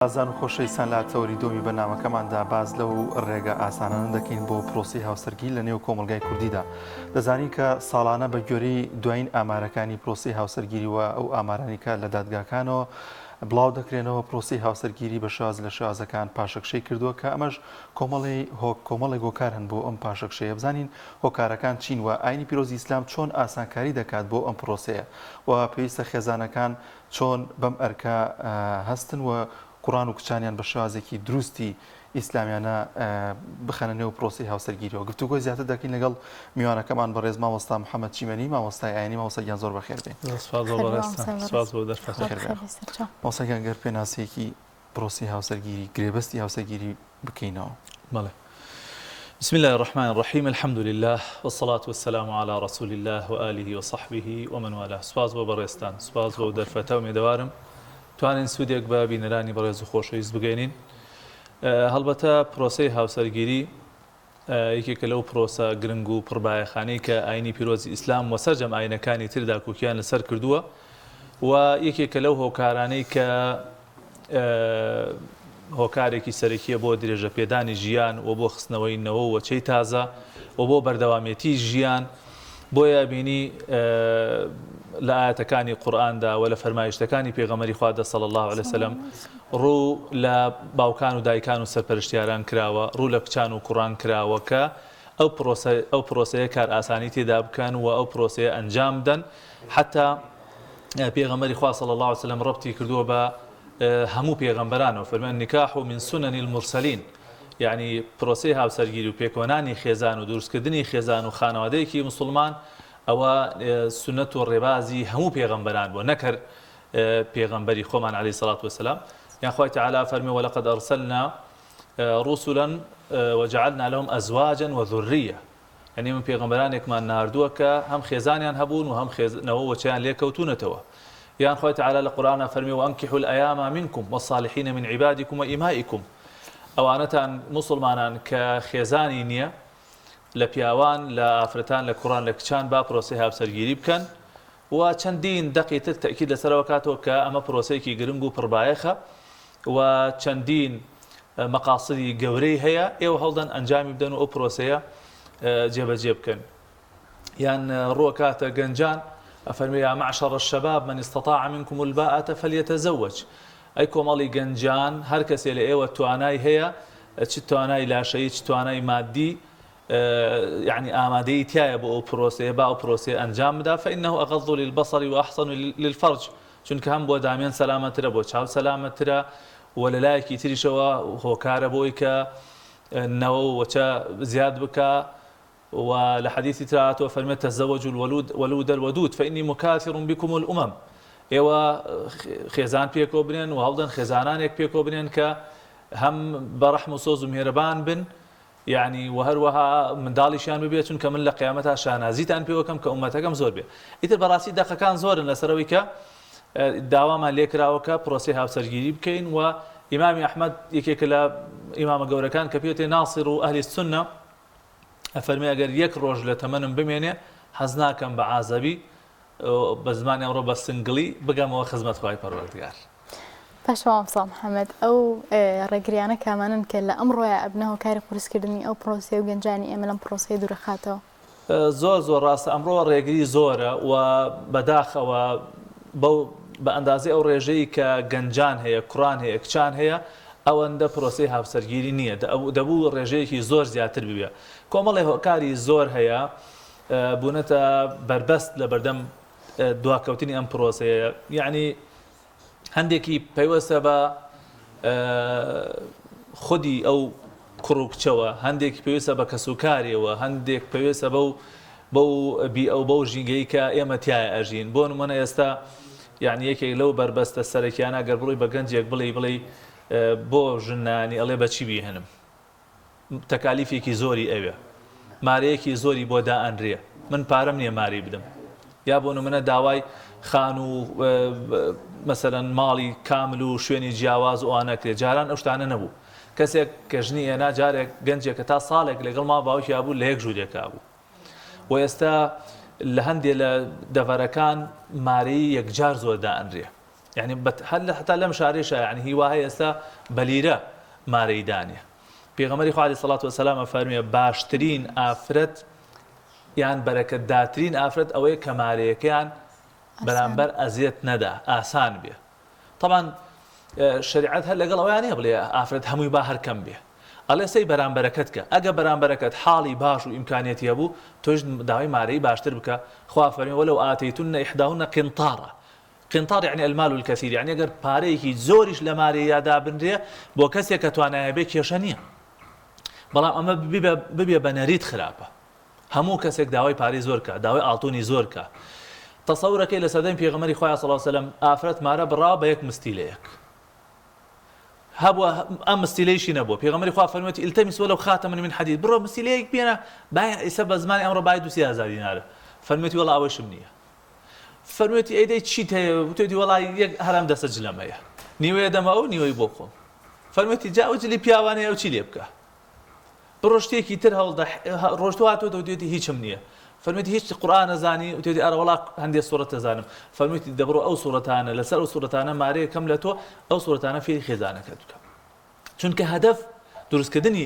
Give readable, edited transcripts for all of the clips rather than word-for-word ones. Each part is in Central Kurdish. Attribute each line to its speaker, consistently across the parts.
Speaker 1: ئازان و خۆشەویستان لا تەوری دۆمی بەنامەکەماندا باز لەو ڕێگە ئاسانانە دەکەین بۆ پرۆسی هاوسەرگیری لە نێو کۆمەلگای کوردیدا. دەزانین کە ساڵانە بە گوێرەی دوایین ئامارەکانی پرۆسی هاوسەرگیری و ئەو ئامارانیکە لە دادگاکانەوە بڵاو دەکرێنەوە پرۆسی هاوسەرگیری بە شێواز لە شێوازەکان پاشەکشەی کردووە کە ئەمەش کۆمەڵێک هۆکار هەن بۆ ئەم پاشەکشەیە. بزانین هۆکارەکان چین و ئاینی پیرۆزی ئیسلام چۆن ئاسانکاری دەکات بۆ ئەم پرۆسەیە و پێویستە خێزانەکان چۆن بەم ئەرکە هەستن و قورآن و کچانیان بە شێوازێکی دروستی ئیسلامیانە بخەنە نێو پرۆسی هاوسەرگیریەوە. گفتوگۆی زیاتر دەکەین لەگەڵ میوانەکەمان بەڕێز مامۆستا محەممەد چیمەنی، مامۆستای ئاینی. مامۆستاگیان زۆر بەخێر بێن. مامۆستاگیان گەر پێناسەیەکی پرۆسی هاوسەرگیری گرێبەستی هاوسەرگیری بکەینەوە.
Speaker 2: بەڵێ. بسم الله الرحمن الرحيم الحمد لله والصلاة والسلام على رسول الله وآله وصحبه ومن والاه. سپاس بۆ بەڕێستان، سپاس بۆ دەرفەتە و مێدەوارم توانین سوودێک بە بینەرانی بەڕێز و خۆشەویست بگەینین. هەڵبەتە پرۆسەی هاوسەرگیری یەکێکە لەو پرۆسە گرنگ و پڕبایەخانەی کە ئاینی پیرۆزی ئیسلام و سەرجەم ئاینەکانی تردا کوکیان لەسەر کردووە و یەکێکە لەو هۆکارانەی کە هۆکارێکی سەرەکیە بۆ درێژە پێدانی ژیان و بۆ خستنەوەی نەوە و وەچەی تازە و بۆ بەردەوامێتی ژیان. بۆیە بینی لە ئاەتەکانی قورئاندا و لە فەرمایشتەکانی پێغەمبەری خوا صلی الله علیه وسلم ڕوو لە باوکان و دایکان و سەرپەرشتیاران کراوە، ڕوو لە کچان و کوڕان کراوە کە ئەو پرۆسەیە کار ئاسانی تێدا بکەن و ئەو پرۆسەیە ئەنجام بدەن. حتا پێغەمبەری خوا صلی الله علیه وسلم ڕەبتی کردووە بە هەموو پێغەمبەرانەوە، فەرمێن النکاح من سنن المرسلین، یعنی پرۆسەی هاوسەرگیری و پێکۆنانی خێزان و دروستکردنی خێزان و خانەوادەیەکی مسلمان ئەوە سنەت و ڕێبازی هەموو پێغەمبەران بووە، نەکەر پێغەمبەری خۆمان عەلەیهی سەڵات وەسەلام. یان خوای تەعالی فەرمێ وەلەقەد ئەرسەلنا ڕوسولا وجعلنا لهم ئەزواجا وذریە، یعنی من پێغەمبەرانێکمان ناردووە کە هەم خێزانیان هەبوون و هەم خێزنەوە وەچەیان لێکەوتونەتەوە. یان خوای تەعالی لە قورئانە فەرمێ وأنكحوا الأيام منكم والصالحين من عبادكم وإمائكم، ئەوانەتان مسلمانان کە خێزانی نییە لە پیاوان لە ئافرەتان لە کوڕان لە کچان با پرۆسەی هاوسەرگیری بکەن و چەندین دەقی تر تەکید لەسەرەوە کاتەوە کە ئەمە پرۆسەیەکی گرنگ و پڕبایەخە و چەندین مەقاصدی گەورەی هەیە، ئێوە هەڵدەن ئەنجامی بدەن و ئەو پرۆسەیە جێبەجێ بکەن. یان ڕووە کاتە گەنجان ئەفەرمێ یا معشر الشباب من استطاع منكم الباءة فليتزوج، ئەی کۆمەڵی گەنجان هەر کەسێ لە ئێوە توانای هەیە، چ توانای لاشەیی چ توانای مادی، يعني ئامادەی تایە بۆ ئەو پرۆسەیە با ئەو پرۆسەیە ئەنجام بدا، فإنه أغض للبصر وأحسن للفرج، چونکە هەم بۆ دامیان سەلامەترە، بۆ چاو سەلامەترە و لە لایەکی تریشەوە هۆکارە بۆی کە نەوە وەچە زیاد بکە. و لە حەدیثی تراتەوە فەرمێ تەزەوەجوا الولود الودود فإني مكاثر بكم الأمم، ئێوە خێزان پێکۆ بنێن و هەڵدەن خێزانانێک پێکۆ بنێن کە هەم بەڕەحم و سۆز و مێرەبان بن، يعني و هەروەها منداڵیشیان ببێت، چونکە من لە قیامەتە شانازیتان پێوەکەم کە ئومەتەکەم زۆر بێ. ئیتر بەڕاستی دەقەکان زۆرن لەسەرەوەی کە داوامان لێکراوەکە پرۆسەی هاوسەرگیری بکەین. و ئیمامی ئەحمەد یەکێکە لە ئیمامە گەورەکان کە پێوتێ ناصر و ئەهلی السونە ئەفەرمێ ئەگەر یەک ڕۆژ لە تەمەنم بمێنێ حەز ناکەم بە عازەبی بە زمانی ئەمڕۆ بە سنگڵی بگەمەوە خزمەت خوای پەروەردگار.
Speaker 3: پاشەوام ساڵ محەممەد، ئەو ڕێگریانە کامانن کە لە ئەمڕۆیە ئەبنە هۆکاری قورسکردنی ئەو پرۆسێ و گەنجانی ئێمە لەم پرۆسەی دوورەخاتەوە.
Speaker 2: زۆر ڕاستە ئەمڕۆ ڕێگری زۆرە و بەداخەوە بە ئەندازەی ئەو ڕێژەی کە گەنجان هەیە، کوڕان هەیە، کچان هەیە، ئەوەندە پرۆسەی هاوسەرگیری نییە، دەبوو ڕێژەیەکی زۆر زیاتر ببێ. کۆمەڵی هۆکاری زۆر هەیە بوونەتە بربەست لە بەردەم دواکەوتنی ئەم پرۆسەیە. یعنی هەندێکی پەیوەستە بە خودی ئەو کوڕ و کچەوە، هەندێکی پێویستە بە کەسوکارێەوە، هەندێک پێویستە بەو ژینگەی کە ئێمە تایە ئەژین. بۆ نمونە ئێستا یعنی یەکێک لەو بربەستە سەرەکیانە گەر بڕۆی بە گەنجێک بڵێ بۆ ژنانی ئەڵێ بەچی بیهێنم، تەکالیفێکی زۆری ئەوێ، مارەیەکی زۆری بۆ دائەنرێ، من پارەم نییە ماری بدەم. یا بۆ نمونە داوای خان و مەسەرەن ماڵی کامل و شوێنی جیاواز و ئەوانەکرێت. جاران ئەو شتانە نەبوو، کەسێک کە ژنی هێنا جارێک گەنجێکە تا ساڵێک لەگەڵ ما باوکی بوو لە یەک ژوورێکا بوو. و ئێستا لە هەندێک لە دەڤەرەکان مارەی یەکجار زۆر دائەنرێ، يعني هل حتى لم شاريشة يعني هي وهي استا بليرة ماريدانية بيغمري خو عليه الصلاة والسلام فرمي باشترين آفرت يعني بركة داترين آفرت أو كماري كان برانبر أزيت ندى آسان بيه طبعا شريعت هلا قالوا يعني بلي آفرت همي باهر كم بيه الله سي بران بركتك اجا بران بركت حالي باش وامكانياتي ابو توجد داوي ماري باشتر بك خوا فرمي ولو اتيتن احداهن قنطاره قنطار يعني المال الكثير يعني اگر پارەیەکی زۆریش لە مارەیەدا بنرێ بۆ کەسێک کە توانایە بێ کێشە نییە بەڵام ئەمە ببێ بە نەریت خراپە هەموو کەسێک داوای پارەی زۆر کە داوای ئاڵتوونی زۆر کە تەسەورەکەی لە سەردەمی پێغەمبەری خوا صلی الله علیه و سلم ئافرەت مارە بڕا بە یەک مستیلەیەک هەبووە ئەم مستیلەیشی نەبووە پێغەمبەری خوا فەرموویەتی ئیلتەمیس ولو خاتەمًا من حەدید بڕۆ مستیلەیەک بێنە ئێستا بە زمانی ئەمڕۆ بای 230,000 دینارە فەرموویەتی وەڵا ئەوەشم نییە فەرموویەتی ئەیدەی چیت هەیە وتێتی وەڵای یەک هەرام دەستە جلەمەیە نیوەیە دەما و نیوەی بۆ خۆم فەرموویەتی جا ئەو جلی پیاوانەیە ئەو چی لێ بکە بڕۆ شتێکی تر هەوڵدە ڕۆژتو هاتووەتەوە وتێتی هیچم نییە فەرموویەتی هیچ قورئان نەزانی وتێتی ئەرە وەڵا هەندێک سوورەت دەزانم فەرموویەتی دەبڕۆ ئەو سوورەتانە لەسەر ئەو سوورەتانە مارەیە کەم لە تۆ ئەو سوورەتانە فێری خێزانەکەت بکە چونکە هەدەف دروستکردنی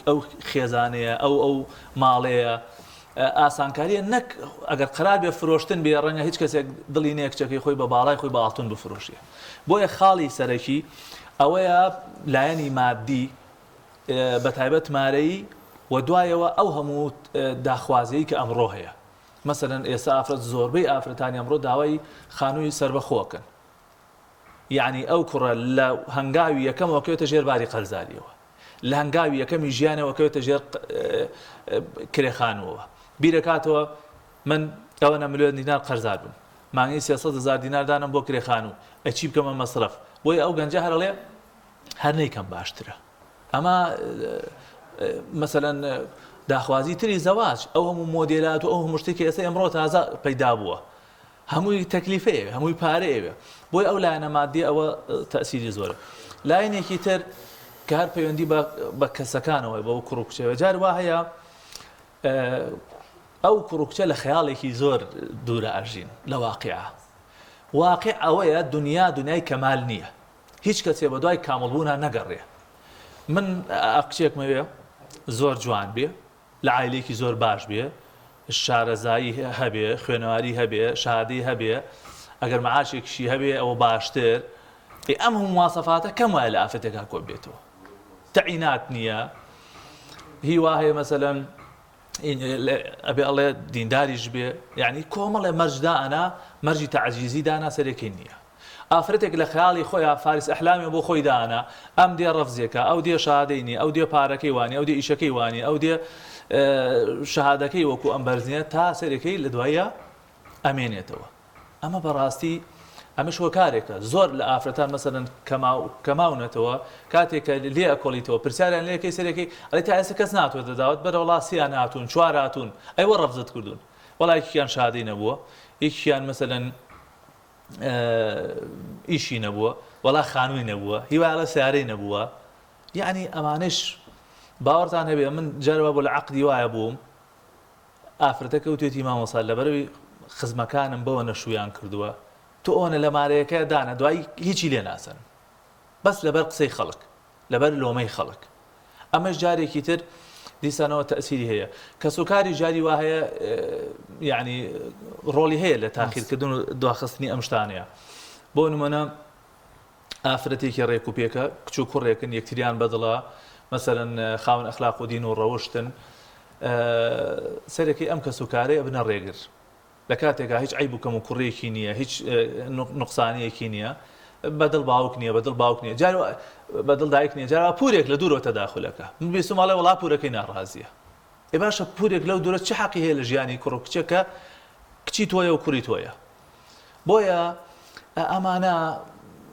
Speaker 2: ئەو خێزانەیە ئەو ماڵەیە ئاسانکاریە نەک ئەگەر قرار بێ فرۆشتن بێ ڕەنگە هیچ کەسێک دڵی نەیە کچەکەی خۆی بە باڵای خۆی بە ئاڵتون بفرۆشیە بۆیە خاڵی سەرەکی ئەوەیە لایەنی مادی بەتایبەت مارەیی و دوایەوە ئەو هەموو داخوازەیە کە ئەمڕۆ هەیە مەسەلەن ئێستا ئافرەت زۆربەی ئافرەتانی ئەمڕۆ داوای خانووی سەربەخۆکن یعنی ئەو کوڕە لە هەنگاوی یەکەمەوە کەوێتە ژێر باری قەرزاریەوە لە هەنگاوی یەکەمی ژیانەوە کەوێتە ژێر کرێخانەوە بیرەکاتەوە من ئەوە ملیۆن دینار قەرزار بم مانگی 300,000 دینار دانم بۆ کرێخانوو ئەچی بکەمە مەسرف بۆیە ئەو گەنجە هەرەڵێ هەر نەیکەم باشترە ئەمە مەسەلەن داخوازی تری زەواج ئەو هەموو مۆدێلات و ئەو هەموو شتێکی ئێستا ئەمڕۆ تازە پەیدا بووە هەمووی تەکلیفەیە هەمووی پارەیەوێ بۆی ئەو لایەنە مادی ئەوە تەئسیری زۆرە لایەنێکی تر کە هەر پەیوەندی بە کەسەکانەوەی بە کوڕ و کچەوە جار وا هەیە ئەو کوڕ و کچە لە خەیاڵێکی زۆر دوورە ئەژین لە واقع ئەوەیە دنیا دنیای کەمال نییە هیچ کەسێ بە دوای کامڵبوونا نەگەڕێ من کچێکمەوێ زۆر جوان بێ لە عایلێکی زۆر باش بێ شارەزایی هەبێ خوێنەواری هەبێ شادی هەبێ ئەگەر مەعاشێکیشی هەبێ ئەوە باشتر ئەم هەموو مواسەفاتە کەم وایە لە ئافرەتێکا کۆ بێتەوە تەعینات نییە هی وا هەیە مەسەلەن ئەبێ ئەڵێ دینداریش بێ یعنی کۆمەڵێ مەرجدانا مەرجی تەعجیزی دانا سەرێکی نییە ئافرەتێک لە خەیاڵی خۆیان فارس ئەحلامی بۆ خۆی دانا ئەم دێ ڕەفزێکە ئەو دێ شادەینی ئەو دێ پارەکەی وانی ئەو دێ ئیشەکەی وانی ئەو دێ شەهادەکەی وەکو ئەم بەرزنیە تا سەرەکەی لە دوایە ئەمێنێتەوە ئەمە بەڕاستی ئەمەش هۆکارێکە زۆر لە ئافرەتان مەسەلەن کەماونەتەوە کاتێکە لێ ئەکۆڵیتەوە پرسیاریان لێەکەی سەرەکەی ئەڵێ تا ئێستا کەس ناتوێتە داوت بەرە وڵا سیان هاتوون چوار هاتوون ئەیوە ڕەفزت کردوون وەڵا یەکیان شادی نەبووە یەکیان مەسەلەن ئیشی نەبووە وەڵا خانووی نەبووە هیوایە سیارەی نەبووە یعنی ئەمانش باوەڕتان هەبێ من جارەوە بۆ لە عەقدی وایە بووم ئافرەتەکە وتێتی مامۆستا لەبەرەوەی خزمەکانم بەوە نەشویان کردووە تۆ ئەوەنە لە مارەیەکە دانە دوای هیچی لێ ناسەن بەس لەبەر قسەی خەڵک لەبەر لۆمەی خەڵک ئەمەش جارێکی تر دیسانەوە تەئسیری هەیە کەسوکاری جاری وا هەیە یعنی ڕۆڵی هەیە لە تاخیرکردن و دواخستنی ئەم شتانەیە بۆ نمونە ئافرەتێکی ڕێک و پێکە کچ و کوڕێکن یەکتریان بەدڵە مەسەلەن خاون ئەخلاق و دین و ڕەوشتن سەرەکەی ئەم کەسوکارەیە بنە ڕێگر لە کاتێکا هیچ عیب و کەم و کوڕێکی نییە هیچ نوقسانەیەکی نییە بەدڵ باوک نییە بەدڵ باوک نییە جار بەدڵ دایک نییە جارا پورێک لە دوورەوە تەداخولەکە من بیستم ماڵێ وڵا پورەکەی ناڕازیە ئێ باشە پورێک لەو دوورە چه حەقی هەیە لە ژیانی کوڕ و کچەکە کچی تۆیە و کوڕی تۆیە بۆیە ئەمانە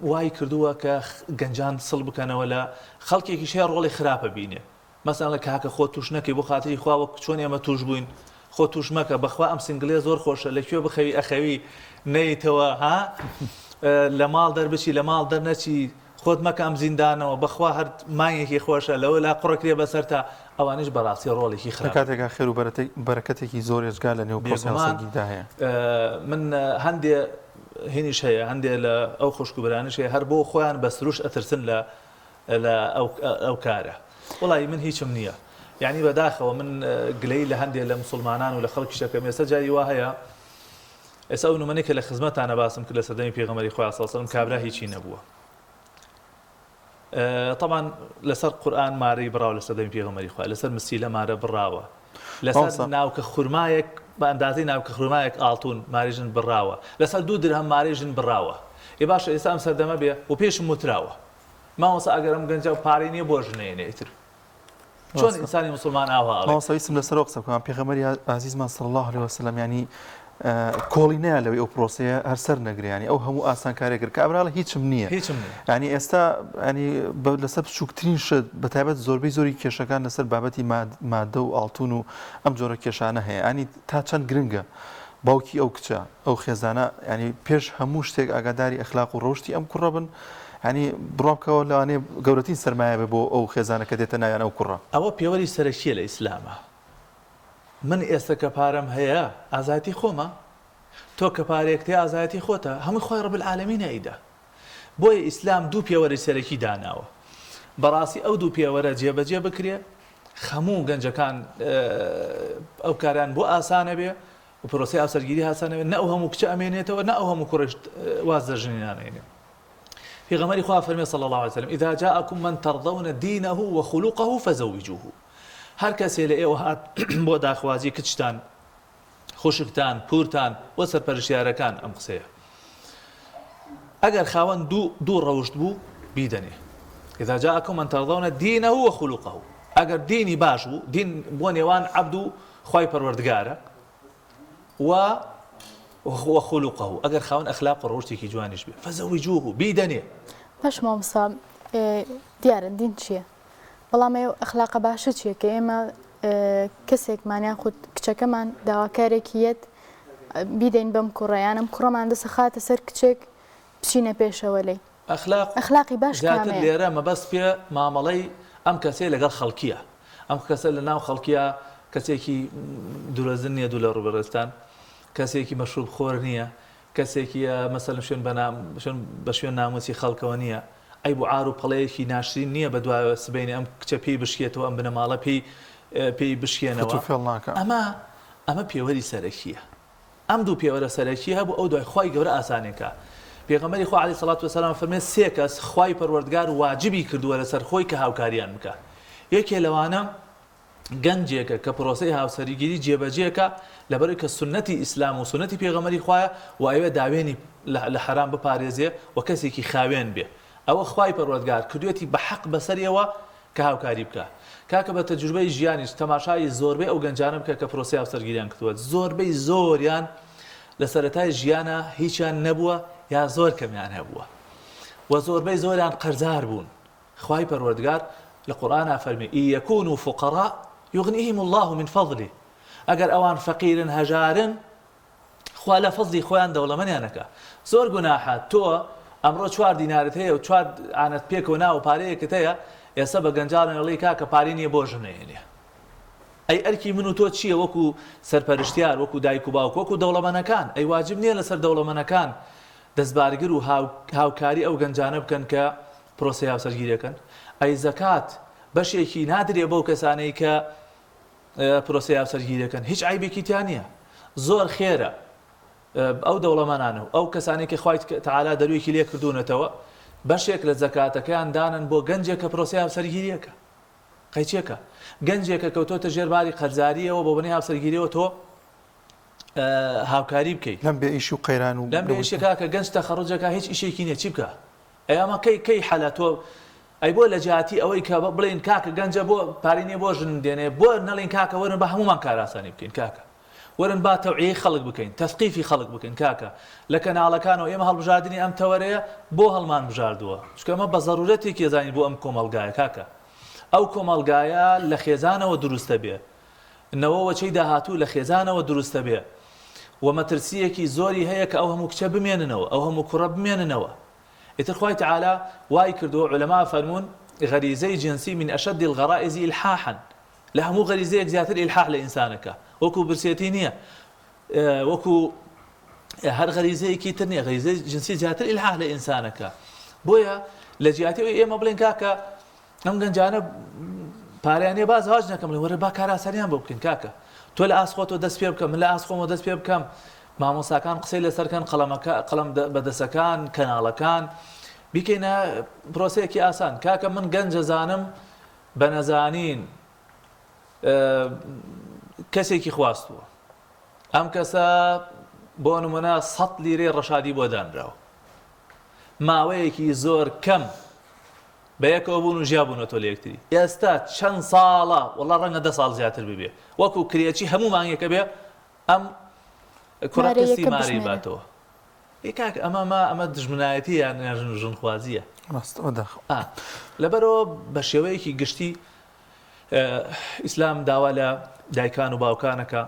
Speaker 2: وای کردووە کە گەنجان سڵ بکەنەوە لە خەڵکێکی شێ ڕۆڵی خراپە بینێ مەسەڵەن لە کاکە خۆ توش نەکەی بۆ خاتری خوا وەک چۆن ئێمە توش بووین خۆ توش مەکە بەخوا ئەم سنگلێ زۆر خۆشە لەکوێ بخەوی ئەخەوی نەیتەوە ها لە ماڵ دەربچی لە ماڵ دەرنەچی خۆت مەکە ئەم زیندانەوە بەخوا هەر مانگێکی خۆشە لەوە لا قوڕەکرێ بەسەر تا ئەوانش بەڕاستی ڕۆڵێکی خراپە
Speaker 1: کاتێکا خێر و بەرەکەتێکی زۆر ێژگا لە نێو پرۆسەی هاوسەرگیریدا هەیە
Speaker 2: من هەندێ هێنیش هەیە هەندێک لە ئەو خوشک و برانش هەیە هەر بۆ خۆیان بە سروش ئەترسن لە ئەو کارە وڵی من هیچم نییە یعنی بەداخەوە من گلەی لە هەندێک لە مسلمانان و لە خەڵکی شەکەم ێستا جایی وا هەیە ئێستا ئەو نمونەیە کە لە خزمەتانە باسم کرد لە سەردەمی پێغەمبەری خۆی صلی الله علیه و سلم کابرا هیچی نەبووە طبعا لەسەر قورئان مارەی بڕاوە لە سەردەمی پێغەمبەری خۆی لەسەر مسیلە مارە بڕاوە لەسەر ناوکە خورمایەک بە ئەندازەی ناوکە خورمایەک ئاڵتون ماریژن بڕاوە لەسەر 2 درهم ماریژن بڕاوە ێ باشە ئێستا ئەم سەردەمە بێ و پێشم وتراوە ماوەسا ئەگەرم گەنجە و پارەی نییە بۆ ژنێنێ ئیتر چۆن ئینسانی مسلمان ئاوا
Speaker 1: ماوەسەویستم لەسەر قسە بکەم پێغەمبەری عەزیزمان صلی الله علیه وسلم ینی کۆڵی نەیە لەوەی ئەو پرۆسەیە هەر سەر نەگریانی ئەو هەموو ئاسانکاریە کرد کە ئەبراڵە هیچم نییە ینی ئێستا ینی لەسەر بچووکترین شت بەتایبەت زۆربەی زۆری کێشەکان لەسەر بابەتی مادە و ئاڵتون و ئەم جۆرە کێشانە هەیە ینی تا چەند گرنگە باوکی ئەو کچە ئەو خێزانە ینی پێش هەموو شتێک ئاگاداری ئەخلاق و ڕۆشتی ئەم کوڕە بن ینی بڕۆکەوە لەوانەیە گەورەترین سەرمایە بێ بۆ ئەو خێزانە کە دێتە ناویان ئەو کوڕە
Speaker 2: ئەوە پێوەری سەرەکیە لە ئیسلامە من ئێستا کە پارەم هەیە ئازادی خۆمە تۆ کە پارێکتێ ئازایەتی خۆتە هەمووی خۆی ڕەب العالەمین ئەیدا بۆیە ئیسلام 2 پێوەری سەرەکی داناوە بەڕاستی ئەو 2 پێوەرە جێبەجێ بکرێ خەموو گەنجەکان ئەو کاریان بۆ ئاسانە بێ و پرۆسی ئاسەرگیری هاسانە بێ نە ئەو هەموو کچە ئەمێنێتەوە نە ئەو هەموو کوڕش واز دەژنێنانێنێ پێغەمبەری خوا فەرمێ صلی الله علیه وسلم إذا جاءكم من ترضون دينه وخلقه فزوجوه هەر کەسێ لە ئێوە هات بۆ داخوازی کچتان خوشکتان پورتان و سەرپەرشتیارەکان ئەم قسەیە ئەگەر خاوەن دوو ڕەوشت بوو بیدەنێ إذا جاءكم من ترضون دينه وخلقه ئەگەر دینی باش بوو دین بۆ نێوان عەبد و خوای پەروەردگارە وخلقه ئەگەر خاوەن ئەخلاق و ڕۆشتێکی جوانیش بێ فزوجوه بیدەنێ
Speaker 3: باش مامۆستا دیارە دین چییە بەڵام ئێوە ئەخلاقە باشە چییە کە ئێمە کەسێکمانیان خود کچەکەمان داواکارێکی یەت بیدەین بەم کوڕیان ئەم کوڕەمان دەسە خاتە سەر کچێک بچینە پێشەوە لێی ئەخلاقی باش
Speaker 2: لێرە مەبەست پێ مامەڵەی ئەم کەسێ لەگەڵ خەڵکیە ئەم کەسە لە ناو خەڵکیە کەسێکی دوورەزن نییە دوو لە ڕوبەرستان کەسێکی مەشروب خۆر نییە کەسێکی مەسەلەن شوێن بە شوێن ناموسی خەڵکەوە نییە ئەی بۆ عار و پەڵەیەکی ناشرین نییە بە دوایە سبەینی ئەم کچە پێی بشکێتەوە ئەم بنەماڵە پێی بشکێنەوە ئەمە پێوەری سەرەکیە ئەم 2 پێوەرە سەرەکی هەبوو ئەو دوای خوای گەورە ئاسانێکە پێغەمبەری خوا عەلەیهی سەڵات وەسەلام فەرمێ 3 کەس خوای پەروەردگار واجبی کردووە لەسەر خۆی کە هاوکاریان بکە یەکێ لەوانە گەنجێکە کە پرۆسەی هاوسەرگیری جێبەجێکە لەبەرەوەی کە سنەتی ئیسلام و سنەتی پێغەمبەری خوایە و ئەوێ داوێنی لە حرام بپارێزێ و کەسێکی خاوێن بێ ئەوە خوای پەروەردگار کردوێتی بە حەق بەسەریەوە کە هاوکاری بکە کاکە بە تەجروبەی ژیانیش تەماشای زۆربەی ئەو گەنجانە بکە کە پرۆسەی هاوسەرگیریان کردووە زۆربەی زۆریان لە سەرەتای ژیانە هیچیان نەبووە یا زۆر کەمیان هەبووە و زۆربەی زۆریان قەرزار بوون خوای پەروەردگار لە قورئانە فەرمێ ئین یەکونوا فقراء یغنیهم الله من فضله ئەگەر ئەوان فەقیرن هەژارن خوا لە فەزلی خۆیان دەوڵەمەندیانەکە زۆر گوناحە تۆ ئەمڕۆ 4 دینارت هەیە و 4 ئانەت پێکەوە ناو پارەیەکت هەیە ئێستا بە گەنجانە لەڵی کاکە پارەی نییە بۆ ژنێنێ ئەی ئەرکی من و تۆ چییە وەکو سەرپەرشتیار وەکو دایک و باوک وەکو دەوڵەمەندەکان ئەی واجب نییە لەسەر دەوڵەمەندەکان دەستبارگر و هاوکاری ئەو گەنجانە بکەن کە پرۆسەی هاوسەرگیریەکەن ئەی زەکات بەشێکی نادرێ بەو کەسانەی کە پرۆسەی هاوسەرگیریەکەن هیچ عیبێکی تیان نییە زۆر خێرە ئەو دەوڵەمەندانە و ئەو کەسانی کە خوای تەعالا دەرویەکی لێ کردوونەتەوە بەشێک لە زەکاتەکەیان دانن بۆ گەنجێک کە پرۆسەی هاوسەرگیریەکە قەیچێکە گەنجێکە کەوتۆتە ژێرباری قەرزاریەوە بۆ بنەی هاوسەرگیریەوە تۆ هاوکاری بکەیت
Speaker 1: لەم بێ ئیش و قەیران و
Speaker 2: لەم بێ ئیشێکا کە گەنج تەخەڕوجەکە هیچ ئیشێکی نییە چی بکە ئەمە کەی حەلە تۆ ئەی بۆ لە جیاتی ئەوەی کە بڵێن کاکە گەنجە بۆ پارەی نییە بۆ ژن دێنێ بۆ نەڵێن کاکە وەرن بە هەمومان کاراسانی بکەین کاکە وەرن با تەوعیەی خەڵک بکەین تەثقیفی خەڵک بکەین کاکە لە کەناڵەکانەوە ئێمە هەڵبژاردننی ئەم تەوەرەیە بۆ هەڵمان بژاردووە چکە ئەمە بە زەرورەتێکی زانین بۆ ئەم کۆمەڵگایە کاکە ئەو کۆمەڵگایە لە خێزانەوە دروستە بێ نەوەوە چەی داهاتوو لە خێزانەوە دروستە بێ و مەترسیەکی زۆری هەیە کە ئەو هەموو کچە بمێننەوە ئەو هەموو کوڕە بمێننەوە ئیتر خوای تەعالا وای کردووە عولەما فەرموون غەریزەی جنسی من ئەشەد الغەرائز ئیلحاحا لە هەموو غەریزەیەک زیاتر ئیلحاح لە ئینسانەکە وەکو برسێتی نییە وەکو هەر غەریزەیەکی تر نییە غەریزەی جنسی زیاتر ئیلحاح لە ئینسانەکە بۆیە لە جیاتیەوەی ئێمە بڵێن کاکە ئەم گەنجانە پارەیانێ باز هاج نەکەم لێ وەرە با کاراسانیان بۆ بکەین کاکە تۆ لە ئاسخۆتەوە دەست پێ بکەم من لە ئاسخۆمەوە دەست پێ بکەم مامۆساکان قسەی لەسەرکەن قەڵەم بەدەسەکان کەناڵەکان بیکەینە پرۆسەیەکی ئاسان کاکە من گەنجە زانم بە نەزانین کەسێکی خواستووە ئەم کەسە بۆ نمونە 100 لیرەی ڕەشادی بۆ دانراوە ماوەیەکی زۆر کەم بە یەکەوە بوون و ژیابوونە تۆ لە یەکتری ئێستا چەند ساڵە وەڵا ڕەنگە 10 ساڵ زیاتر ببێ وەکو کرێکی هەموو مانگێکە بێ ئەم کوڕەکەسی ماری باتەوە کاک ئەمە دژمنایەتی یان ژنخوازیە لەبەرەوە بە شێوەیەکی گشتی ئیسلام داوا لە دایکان و باوکانەکە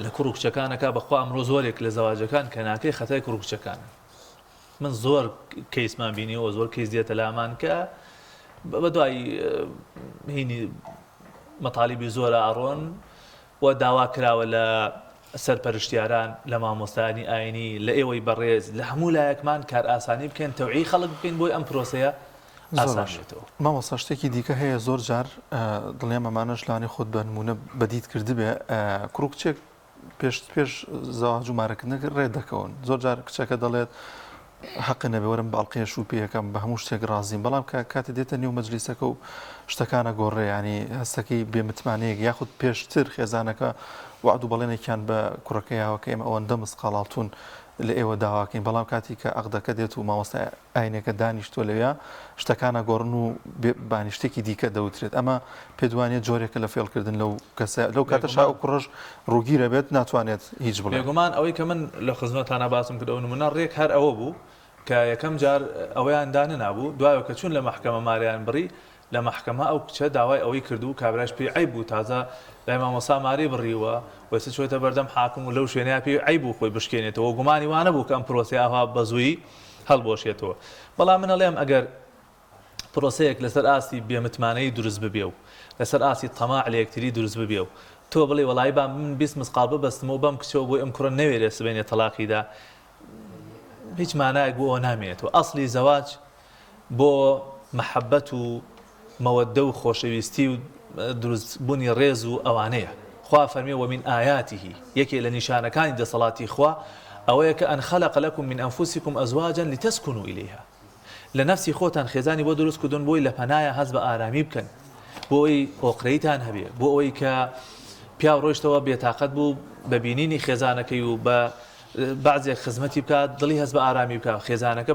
Speaker 2: لە کوڕ و کچەکانەکە بەخوا ئەمڕۆ زۆرێک لە زەواجەکان کە ناکەی خەتای کوڕ و کچەکانە من زۆر کەیسمان بینیەوە زۆر کەیس دێتە لامان کە بە دوای هینی مەتالیبی زۆرە ئاڕۆن و داوا کراوە لە سەرپەرشتیاران لە مامۆستانی ئاینی لە ئێوەی بەڕێز لە هەموو لایەکمان کار ئاسانی بکەین تەوعی خەڵک بکەین بۆی ئەم پرۆسەیە ئاسانێتەوە
Speaker 1: مامۆستا شتێکی دیکە هەیە زۆر جار دڵێم ئەمانەش لانی خۆت بە نمونە بەدیت کردبێ کوڕ و کچێک پێش زەواج و مارەکردنەکە ڕێ دەکەون زۆر جار کچەکە دەڵێت حەق نەبێ وەرم باڵقەیە شوو پێیەکەم بە هەموو شتێک ڕازیم بەڵام کاتێ دێتە نێو مەجلیسەکە و شتەکانە گۆڕێ ینی هەستەکەی بێمتمانەیەک یاخود پێشتر خێزانەکە وعد و بەڵێنێکیان بە کوڕەکەیەوە کە ئێمە ئەوەندە مسقاڵاتون لە ئێوە داواکەین بەڵام کاتی کە عەقدەکە دێت و مامۆستا ئاینەکە دانیشتووە لەوێ شتەکانە گۆڕن و بانی شتێکی دیکە دەوترێت ئەمە پێدوانێت جۆرێکە لە فێڵکردن لەو کاتەشا و کوڕژ ڕووگیرە بێت ناتوانێت هیچ بڵێ
Speaker 2: بێگومان ئەوەی کە من لە خزمەتانە باسم کرد ئەو نمونە ڕێک هەر ئەوە بوو کە یەکەم جار ئەوەیان دانە نابوو دوایەوە کە چوون لە مەحکەمە ماریان بڕی لە مەحکەمە ئەو کچە داوای ئەوەی کردو کابراش پێی عیب بوو تازە لای مامۆستا ماری بڕیوە وەسە چۆتە بەردەم حاکم و لەو شوێنەیە پێی عیب بوو خۆی بشکێنێتەوە گومانی وانە بوو کە ئەم پرۆسەی ئاوا بەزووی هەڵبۆشێتەوە بەڵام من ئەڵێم ئەگەر پرۆسەیەک لەسەر ئاستی بێمتمانەی دروست ببێ و لەسەر ئاستی تەماع لە یەکتری دروست ببێ و تۆ بڵێ وەڵای با من 20 مسقال ببەستمەوە بەم کچەوە بۆی ئەم کوڕە نەوێرێ سبێنێ تەلاقیدا هیچ مانایەک بۆ ئەوە نامێنێتەوە ئەسڵی زەواج بۆ مەحەبەت و مەوەدە و خۆشەویستی و دروستبوونی ڕێز و ئەوانەیە خوا فەرمیێ ومن ئایاتیه یەکێ لە نیشانەکانی دەسەڵاتی خوا ئەوەیە کە ئەن خەلەق لەکم من ئەنفوسیکم ئەزواجا لتەسکونوا ئیلەیها لە نەفسی خۆتان خێزانی بۆ دروست کردن بۆی لە پەنایە هەست بە ئارامی بکەن بۆ ئەوەی ئۆقرەیتان هەبێ بۆ ئەوەی کە پیاو ڕۆیشتەوە بێتاقەت بوو بە بینینی خێزانەکەی و بە بعضێک خزمەتی بکات دڵی هەست بە ئارامی بکات خێزانەکە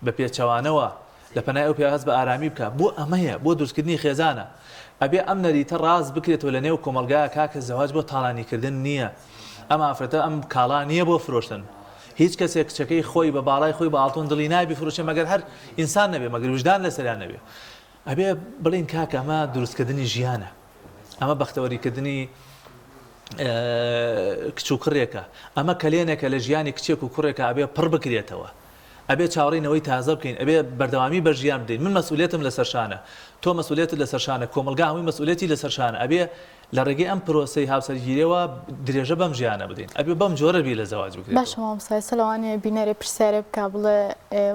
Speaker 2: بە پێچەوانەوە لە پەنای ئەو پێ هەست بە ئارامی بکات بۆ ئەمەیە بۆ دروستکردنی خێزانە ئەبێ ئەم نەریتە ڕاز بکرێتەوە لە نێو کۆمەلگایە کاکە زەواج بۆ تاڵانیکردن نییە ئەم ئافرەتە ئەم کاڵا نییە بۆ فرۆشتن هیچ کەسێک کچەکەی خۆی بە باڵای خۆی بە ئاڵتۆن دڵی نابی فرۆشێ مەگەر هەر ئینسان نەبێ مەگەر وجدان لەسەریان نەبێ ئەبێ بڵین کاکە ئەمە دروستکردنی ژیانە ئەمە بەختەوەریکردنی کچ و کوڕێکە ئەمە کەلێنێکە لە ژیانی کچێک و کوڕێکە ئەبێ پڕ بکرێتەوە ئەبێ چاوەڕێنەوەی تازە بکەین ئەبێ بەردەوامی بە ژیان بدەین من مەسئولێتم لەسەر شانە تۆ مەسئولێتت لەسەر شانە کۆمەلگا هەمووی مەسئولێتی لەسەر شانە ئەبێ لە ڕێگەی ئەم پرۆسەی هاوسەرگیریەوە درێژە بەم ژیانە بدەین ئەبێ بەم جۆرە بی لە زەواج بکرێت
Speaker 3: باش مامۆستا سەلەوانەیە بینەرێ پرسیارێ بکا بڵێ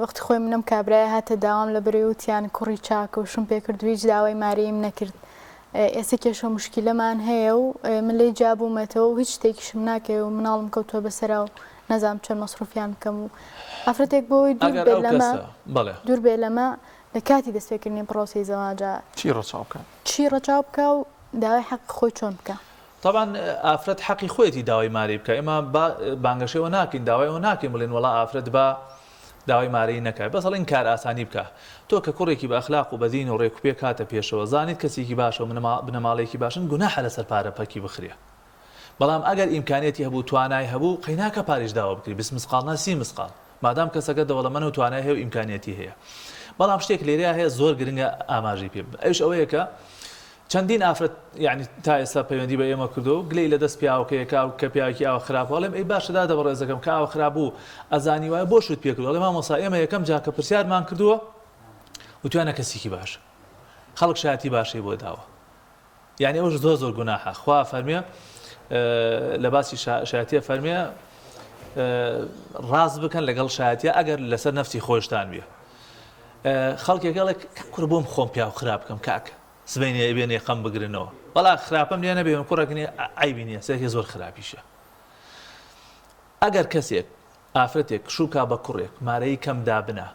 Speaker 3: وەختی خۆی منم کابرایە هاتە داوام لە بەرەوەی وتیان کوڕی چاکە و شم پێکرد هیچ داوای ماریم نەکرد ئێستا کێشە موشکیلەمان هەیە و من لێی جابوومەتەوە و هیچ شتێکیشم ناکەی و مناڵم کەوتووە بەسەرا و نەزانم چەند مەسروفیان بکەم و ئافرەتێک بۆی دوور بێ لەمە لە کاتی دەستپێکردنی پرۆسی زەواجە چی ڕەچاو بکە و داوای حەق خۆی چۆن بکە
Speaker 2: طبعا ئافرەت حەقی خۆیەتی داوای ماری بکە ئێمە بانگەشەوە ناکەین داوای ئەوە ناکەین بڵێن وەڵا ئافرەت بە داوای ماری نەکات بەس هەڵین کار ئاسانی بکە تۆ کە کوڕێکی بە ئەخلاق و بەدین و ڕێک و پێ کاتە پێشەوە زانیت کەسێکی باشە و بنەماڵێکی باشن گوناحە لەسەر پارە پەکی بخرێ بەڵام ئەگەر ئیمکانێتی هەبوو توانای هەبوو قەیناکە پاریش داوا بکری 20 مسقال نا 30 مسقال مادام کەسەکە دەوڵەمەند و توانای هەیە و ئیمکانێتی هەیە بەڵام شتێک لێرەیە هەیە زۆر گرنگە ئاماژەی پێ ئەوش ئەوەیە کە چەندین ئافرەت یعنی تا ئێستا پەیوەندی بە ئێمە کردو و گلەی لە دەست پیاوەکەیەکە و کە پیاوێکی ئاوە خراپەڵێم ئەی باشەدا دەبڕێزەکەم کە ئاوە خراپ بوو ئەزانی وایە بۆ شت پێ کردووە لە مامۆستا ئێمە یەکەم جا کە پرسیارمان کردووە وتوانە کەسێکی باشە خەڵک شایەتی باشەی بۆ داوە یعنی ئەوش زۆر گوناحە خوا فەرمیێ لە باسی شایەتیە فەرمیێ ڕاست بکەن لەگەڵ شایەتە ئەگەر لەسەر نەفسی خۆشتان بێ خەڵکێکەڵێک کوڕ بۆم خۆم پیا و خراپ بکەم کاکە سبەینێ بێنێ خەم بگرنەوە وەڵا خراپەم لێ نەبێ کوڕەکەنی ئایبی نییە سێکی زۆر خراپیشە ئەگەر کەسێک ئافرەتێک شوکا بە کوڕێک مارەی کەم دابنا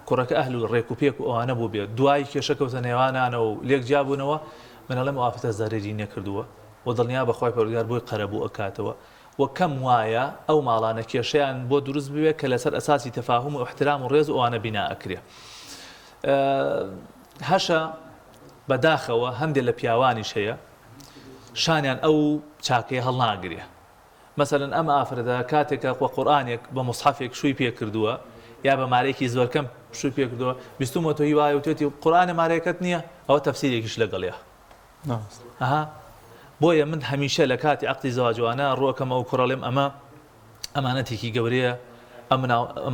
Speaker 2: کوڕەکە ئەهل و ڕێک و پێک و ئەوانە بوو بێت دوای کێشەکەوتە نێوانانەوە و لێک جابوونەوە منەڵێم ئافرەتە زەرری نەکردووە و دڵنیا بەخوای پەروەردگار بۆی قەرەبوو ئەکاتەوە و کەم وایە ئەو ماڵانە کێشەیان بۆ دروست بوێت کە لەسەر ئەساسی تەفاهم و احترام و ڕێز و ئەوانە بینا ئەکرێ هەشە بەداخەوە هەندێک لە پیاوانیش هەیە شانیان ئەو چاکەیە هەڵناگرێ مثلەن ئەم ئافرەتە کاتێکە قورئانێک بە مصحەفێک شووی پێ کردووە یا بە مارەیەکی زۆر کەم شووی پێ کردووە بیستمەوە تۆ هی وایە وتێتی قورئانە مارەیەکەت نییە ئەوە تەفسیرێکیش لەگەڵەیە بۆیە من هەمیشە لە کاتی عەقدی زەواجوانە ڕووەکەمە و کوڕەڵێم ئەمانەتێکی گەورەیە ئەم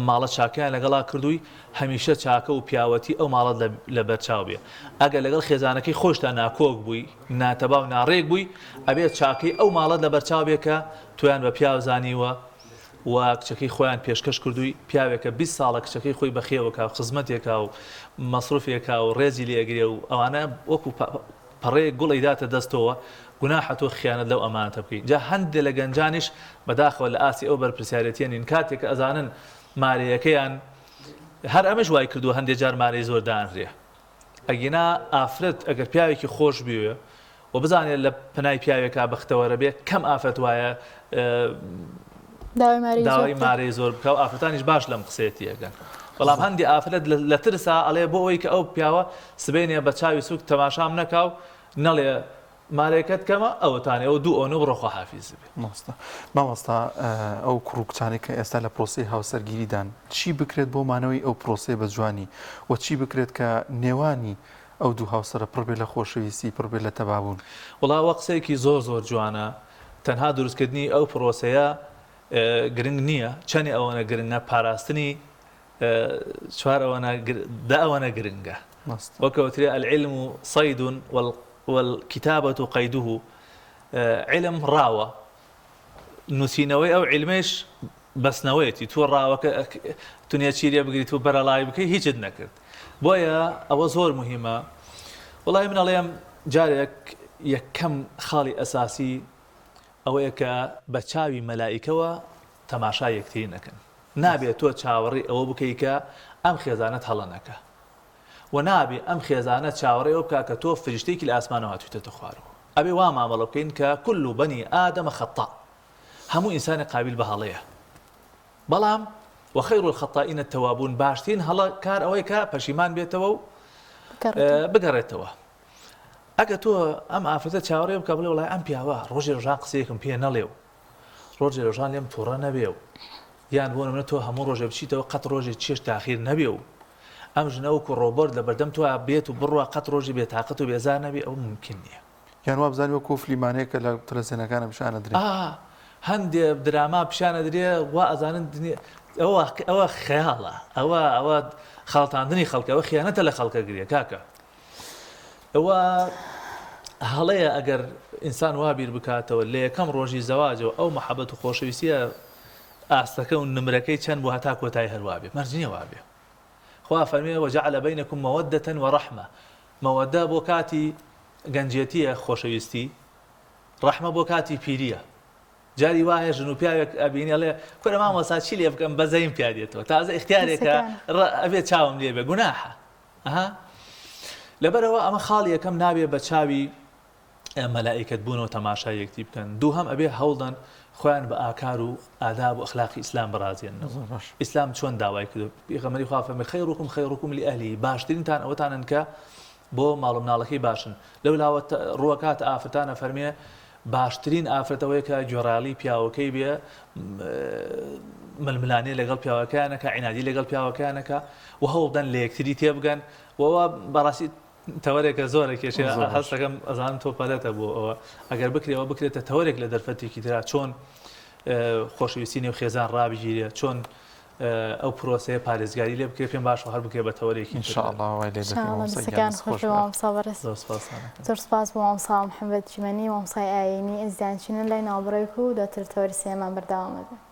Speaker 2: ماڵە چاکیان لەگەڵا کردووی هەمیشە چاکە و پیاوەتی ئەو ماڵەت لە بەرچاو بێ ئەگەر لەگەڵ خێزانەکەی خۆشتا ناکۆک بووی ناتەبا و ناڕێک بووی ئەبێت چاکەی ئەو ماڵەت لە بەرچاو بێ کە تویان بە پیاو زانیوە و کچەکەی خۆیان پێشکەش کردووی پیاوێکە 20 ساڵە کچەکەی خۆی بەخێوەکە و خزمەتێکە و مەسروفێکە و ڕێزی لێگرێ و ئەوانە وەکو پەڕەیەک گوڵی داتە دەستەوە گوناحە تۆ خیانەت لەو ئەمانەتە بکەیت جا هەندێک لە گەنجانیش بەداخەوە لە ئاسی ئەو بەرپرسیارەتیانین کاتێک ئەزانن مارەیەکەیان هەر ئەمەش وای کردووە هەندێک جار مارەی زۆر دانرێ ئەگینا ئافرەت ئەگەر پیاوێکی خۆش بوێ و بزانێت لە پنای پیاوێکا بەختەوەرە بێ کەم ئافرەت وایە داوای مارەی زۆر بکە و ئافرەتانیش باش لەم قسەیەتیەکەن بەڵام هەندی ئافرەت لە ترسا ئەڵێ بۆ ئەوەی کە ئەو پیاوە سبەینێ بە چاوی سووک تەماشام نەکاو نەڵێ مارێکت کەمە ئەوەتانێ ئەو دوو ئەوە بڕۆخوا حافیز بێ
Speaker 1: مامۆستا ئەو کوڕکچانی کە ئێستا لە پرۆسی هاوسەرگیریدان چی بکرێت بۆ مانەوەی ئەو پرۆسێ بە جوانی و چی بکرێت کە نێوانی ئەو دوو هاوسەرە پڕبێ لە خۆشەویستی پڕبێ لە تەبابوون
Speaker 2: وڵاوە قسەیەکی زۆر زۆر جوانە تەنها دروستکردنی ئەو پرۆسەیە گرنگ نییە چەنی ئەوەنە گرنگە پاراستنی چوار ئەوەنە گرنگە وەکەوترێ العلم صيد والكتابة قيده علم راوة نووسینەوەی ئەو علمێش بەسنەوەیەتی تۆ ڕاوەکە تونیا چیرە بگریت و بەرەڵای بکەی هیچت نەکرد بۆیە ئەوە زۆر مهمە وڵای منەڵێم جارێک یەکەم خاڵی ئەساسی ئەوەیە کە بە چاوی مەلائیکەوە تەماشا یەکتری نەکەن نابێت تۆ چاوەڕی ئەوە بکەی کە ئەم خێزانەت هەڵە نەکە و نابێ ئەم خێزانە چاوەڕێەوە بکە کە تۆ فریشتێکی لە ئاسمانەوە هاتوویتە خوارەوە ئەبێ وا مامەڵە بکەین کە كل بني آدم خطاء هەموو ئینسانی قابل بە هەڵەیە بەڵام وخير الخطائين التوابون باشترین هەڵە کار ئەوەی کە پەشیمان بێتەوە و بگەڕێتەوە ئەگە تۆ ئەم ئافرەتە چاوەڕێ بکە بڵێ وڵای ئەم پیاوە ڕۆژێ ڕۆژان قسەیەکم پێ نەڵێ و ڕۆژێ ڕۆژان لێم تووڕە نەبێ و یان بۆ نمونە تۆ هەموو ڕۆژێ بچیتەوە قەت ڕۆژێ چێش تاخیر نەبێ و ئەم ژنەوەکو ڕۆبۆرت لە بەردەم تۆ بێت و بڕوە قەت ڕۆژی بێتاقەت و بێزار نەبێ ئەو ممکن نییە
Speaker 1: یان وا بزانانی وەکو فلیمانەیە کە لە تەلەڤیزیۆنەکانە پیشانە درێ
Speaker 2: هەندێک دراما پیشانە درێ وا ئەزانن ئەوە خەیاڵە ئەوە خەڵتاندنی خەڵکە ئەوە خیانەتە لە خەڵکە گرێ کاکە ئەوە هەڵەیە ئەگەر ئینسان وا بیر بکاتەوە لە یەکەم ڕۆژی زەواجەوە ئەو مەحەبەت و خۆشەویستیە ئاستەکە و نمرەکەی چەند بۆ هەتا کۆتایی هەروە بێ مەرجنیە وا بێ خوا فەرمێ وجعل بينكم مودة ورحمة مودة بۆ کاتی گەنجێتیە خۆشەویستی ڕەحمە بۆ کاتی پیریە جاری وایە ژن و پیاوێک ئەبینی ئەڵێ کورە مامۆستا چی لێ بکەم بەزەیم پیا دێتەوە تازە اختیارێکە ئەبێت چاوم لێ بێ گوناحە لەبەرەوە ئەمە خاڵی یەکەم نابێ بە چاوی مەلائیکەت بوونەوە تەماشا یەکتی بکەن دووهەم ئەبێ هەوڵدەن خۆیان بە ئاکار و ئاداب و ئەخلاقی ئیسلام بڕازێنەوە ئیسلام چۆن داوای کرد پێغەمبەری خوا فەرمێ خەیڕوکم لئەهلی باشترینتان ئەوەتانن کە بۆ ماڵ و مناڵەکەی باشن لەولاوە ڕووەکات ئافرەتانە فەرمێ باشترین ئافرەتەوەی کە گوێڕالی پیاوەکەی بێ ململانێ لەگەڵ پیاوەکانەکە عینادی لەگەڵ پیاوەکانەکە و هەوڵدەن لە یەکتری تێبگەن وەوە بەڕاستی تەوەرێکە زۆرە کێشێ هەستەکەم ئەزانم تۆ پەرێتە بۆ ئەوە ئەگەر بکرێەوە بکرێتە تەوەرێک لە دەرفەتێکی ترا چۆن خۆشەویستی نێو خێزان ڕابگیرێ چۆن ئەو پرۆسەیە پارێزگاری لێ بکرێ پێم باشە هەر بکرێ بە تەوەرێکی
Speaker 3: زۆر سپاس بۆ مامۆستا محەممەد جیمەنی مامۆستای ئاینی ئەزیزان چینە لای ناوبڕێک و دەتر تەوەری سێمان بەردەوامەدە